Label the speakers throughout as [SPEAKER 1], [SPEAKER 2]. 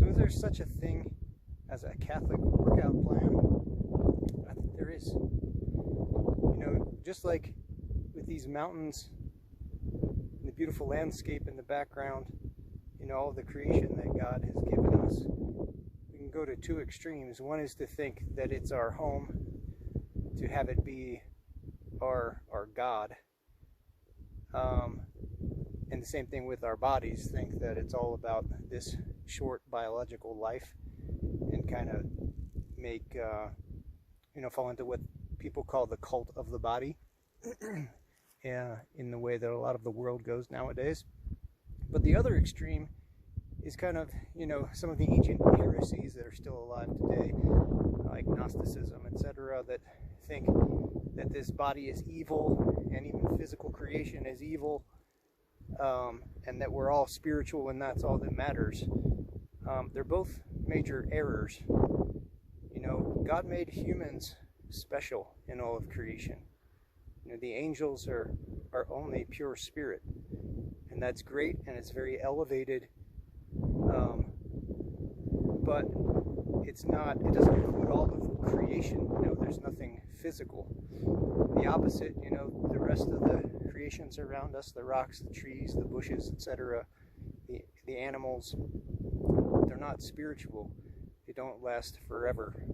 [SPEAKER 1] is there such a thing as a Catholic workout plan? I think there is. Just like with these mountains and the beautiful landscape in the background, all the creation that God has given us, we can go to two extremes. One is to think that it's our home, to have it be our God. And the same thing with our bodies, think that it's all about this short biological life, and kind of make, fall into what people call the cult of the body, in the way that a lot of the world goes nowadays. But the other extreme is kind of, some of the ancient heresies that are still alive today, like Gnosticism, etc., that think that this body is evil, and even physical creation is evil, and that we're all spiritual and that's all that matters. They're both major errors. God made humans special in all of creation. The angels are only pure spirit, and that's great, and it's very elevated, but it doesn't include all of creation. There's nothing physical. The opposite, the rest of the creations around us, the rocks, the trees, the bushes, etc., the animals, they're not spiritual. They don't last forever,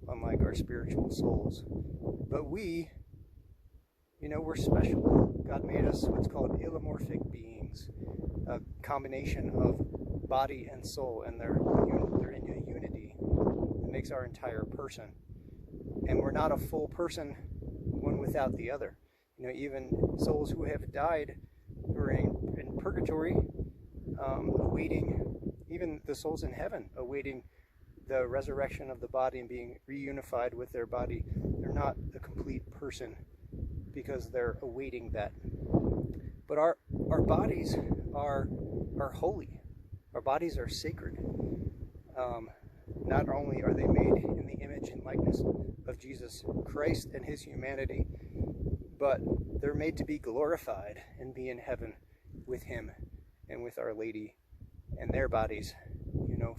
[SPEAKER 1] unlike our spiritual souls. But we're special. God made us what's called ILEMORPHIC beings, a combination of body and soul, and they're in a unity that makes our entire person. And we're not a full person, one without the other. Even souls who have died, who are in purgatory, awaiting, even the souls in heaven, awaiting the resurrection of the body and being reunified with their body, they're not a complete person because they're awaiting that. But our bodies are holy. Our bodies are sacred. Not only are they made in the image and likeness of Jesus Christ and his humanity, but they're made to be glorified and be in heaven with him and with Our Lady and their bodies,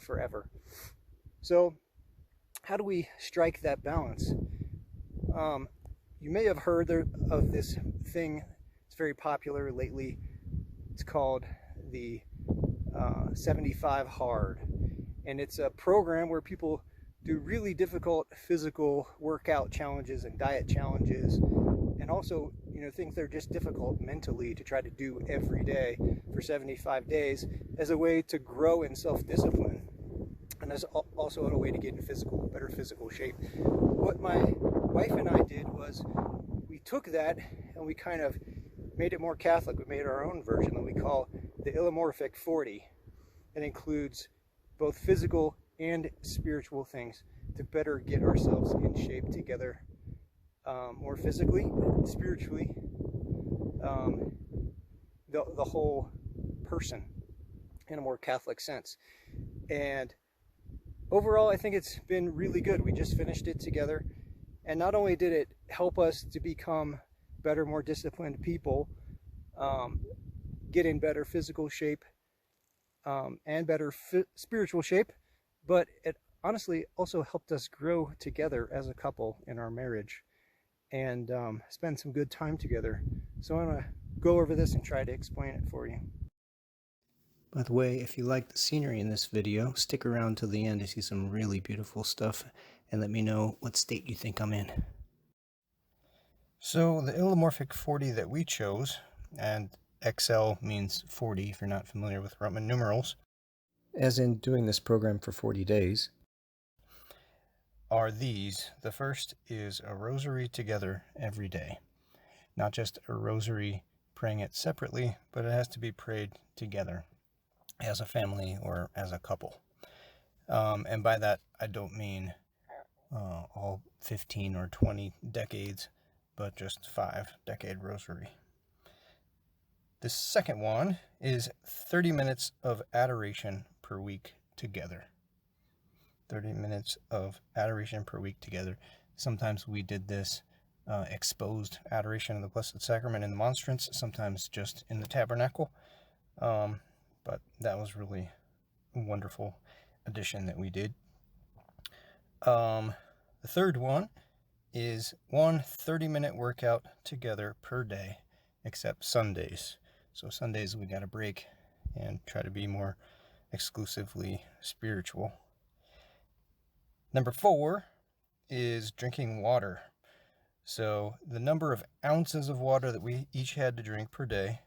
[SPEAKER 1] forever. So how do we strike that balance? You may have heard of this thing. It's very popular lately. It's called the 75 Hard. And it's a program where people do really difficult physical workout challenges and diet challenges, and also, things that are just difficult mentally to try to do every day for 75 days as a way to grow in self-discipline, and as also a way to get in better physical shape. What my wife and I did was we took that and we kind of made it more Catholic. We made our own version that we call the ILEMORPHIC 40. It includes both physical and spiritual things to better get ourselves in shape together, more physically, spiritually, the whole person in a more Catholic sense. And overall, I think it's been really good. We just finished it together, and not only did it help us to become better, more disciplined people, get in better physical shape, and better spiritual shape, but it honestly also helped us grow together as a couple in our marriage, and spend some good time together. So I'm going to go over this and try to explain it for you. By the way, if you like the scenery in this video, stick around till the end to see some really beautiful stuff, and let me know what state you think I'm in. So the ILEMORPHIC 40 that we chose, and XL means 40 if you're not familiar with Roman numerals, as in doing this program for 40 days, are these. The first is a rosary together every day. Not just a rosary praying it separately, but it has to be prayed together as a family or as a couple. And by that, I don't mean all 15 or 20 decades, but just 5-decade rosary. The second one is 30 minutes of adoration per week together. 30 minutes of adoration per week together. Sometimes we did this exposed adoration of the Blessed Sacrament in the monstrance, sometimes just in the tabernacle. But that was really wonderful. addition that we did. The third one is 1 30-minute workout together per day, except Sundays. So Sundays we got a break and try to be more exclusively spiritual. Number 4 is drinking water. So the number of ounces of water that we each had to drink per day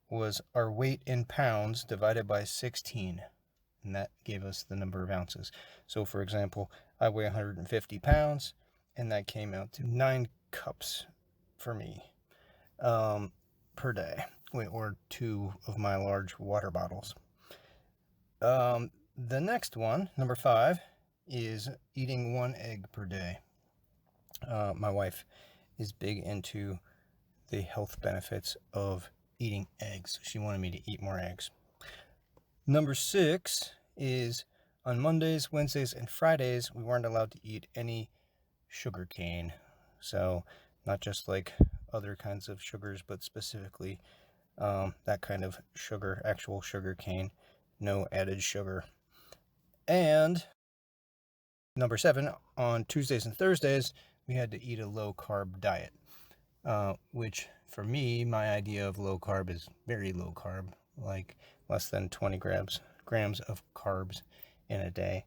[SPEAKER 1] was our weight in pounds divided by 16. And that gave us the number of ounces. So for example, I weigh 150 pounds, and that came out to 9 cups for me per day, or 2 of my large water bottles. The next one, number 5, is eating 1 egg per day. My wife is big into the health benefits of eating eggs. She wanted me to eat more eggs. Number 6 is on Mondays, Wednesdays, and Fridays, we weren't allowed to eat any sugar cane. So not just like other kinds of sugars, but specifically that kind of sugar, actual sugar cane, no added sugar. And number 7, on Tuesdays and Thursdays, we had to eat a low-carb diet, which for me, my idea of low carb is very low carb, like less than 20 grams of carbs in a day.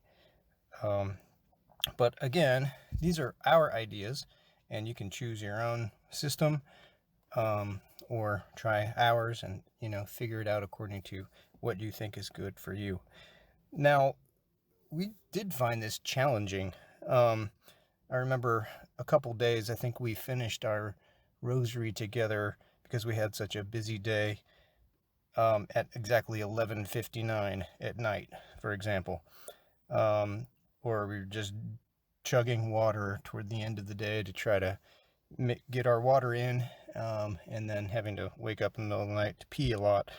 [SPEAKER 1] But again, these are our ideas, and you can choose your own system or try ours and, figure it out according to what you think is good for you. Now, we did find this challenging. I remember a couple days, I think we finished our rosary together because we had such a busy day at exactly 11:59 at night, for example. Or we were just chugging water toward the end of the day to try to get our water in, and then having to wake up in the middle of the night to pee a lot.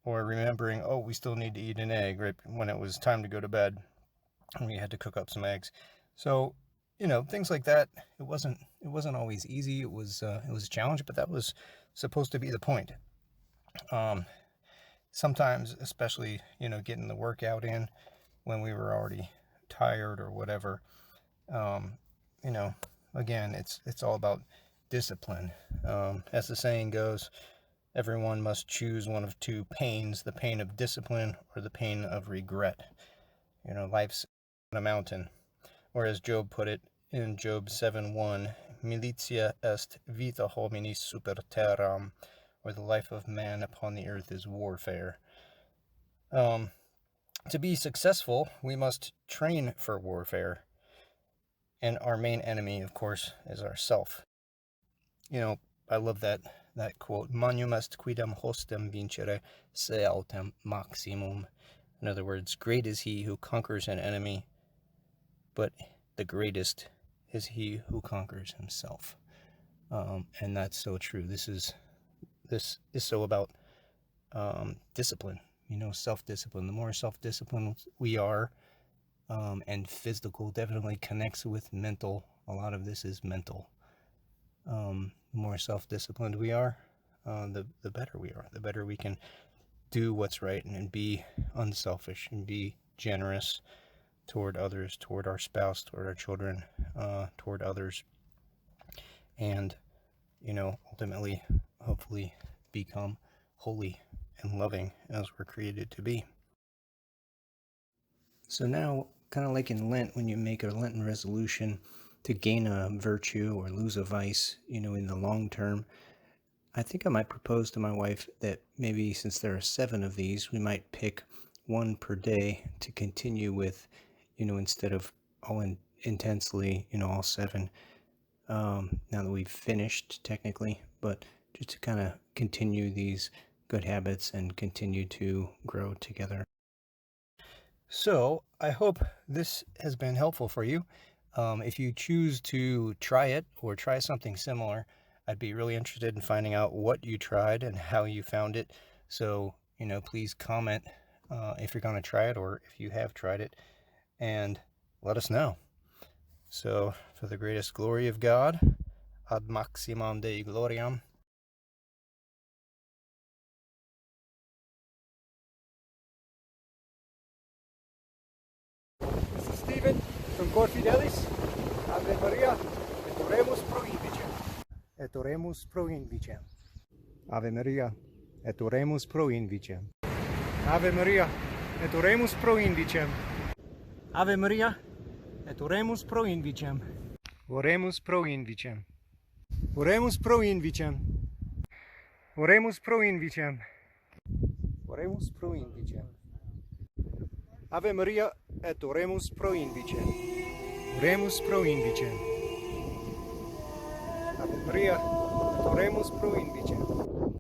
[SPEAKER 1] Or remembering, we still need to eat an egg right when it was time to go to bed, and we had to cook up some eggs. So, things like that. It wasn't always easy. It was a challenge, but that was supposed to be the point. Sometimes, especially, getting the workout in when we were already tired or whatever. Again, it's all about discipline. As the saying goes, everyone must choose one of 2 pains, the pain of discipline or the pain of regret. Life's a mountain. Or as Job put it in Job 7:1, militia est vita hominis super terram, or the life of man upon the earth is warfare. To be successful, we must train for warfare. And our main enemy, of course, is ourself. I love that quote, Magnum est quidem hostem vincere, se autem maximum. In other words, great is he who conquers an enemy, but the greatest is he who conquers himself. And that's so true. This is so about discipline, self-discipline. The more self-disciplined we are, and physical definitely connects with mental. A lot of this is mental. The more self-disciplined we are, the better we are. The better we can do what's right and be unselfish and be generous toward others, toward our spouse, toward our children, toward others. And, ultimately, hopefully become holy and loving as we're created to be. So now, kind of like in Lent, when you make a Lenten resolution to gain a virtue or lose a vice, in the long term, I think I might propose to my wife that maybe since there are 7 of these, we might pick 1 per day to continue with, instead of all intensely, all 7, now that we've finished technically, but just to kind of continue these good habits and continue to grow together. So I hope this has been helpful for you. If you choose to try it or try something similar, I'd be really interested in finding out what you tried and how you found it. So, please comment if you're going to try it or if you have tried it, and let us know. So, for the greatest glory of God, ad maximum Dei gloriam. sunt cor fidelis, Ave Maria, et oremus pro invicem. Et oremus pro invicem. Ave Maria, et oremus pro invicem. Ave Maria, et oremus pro invicem. Ave Maria, et oremus pro invicem. Oremus pro invicem. Oremus pro invicem. Oremus pro invicem. Oremus pro invicem. Ave Maria, et oremus pro invicem. Oremus pro invicem. Ave Maria, et oremus pro invicem.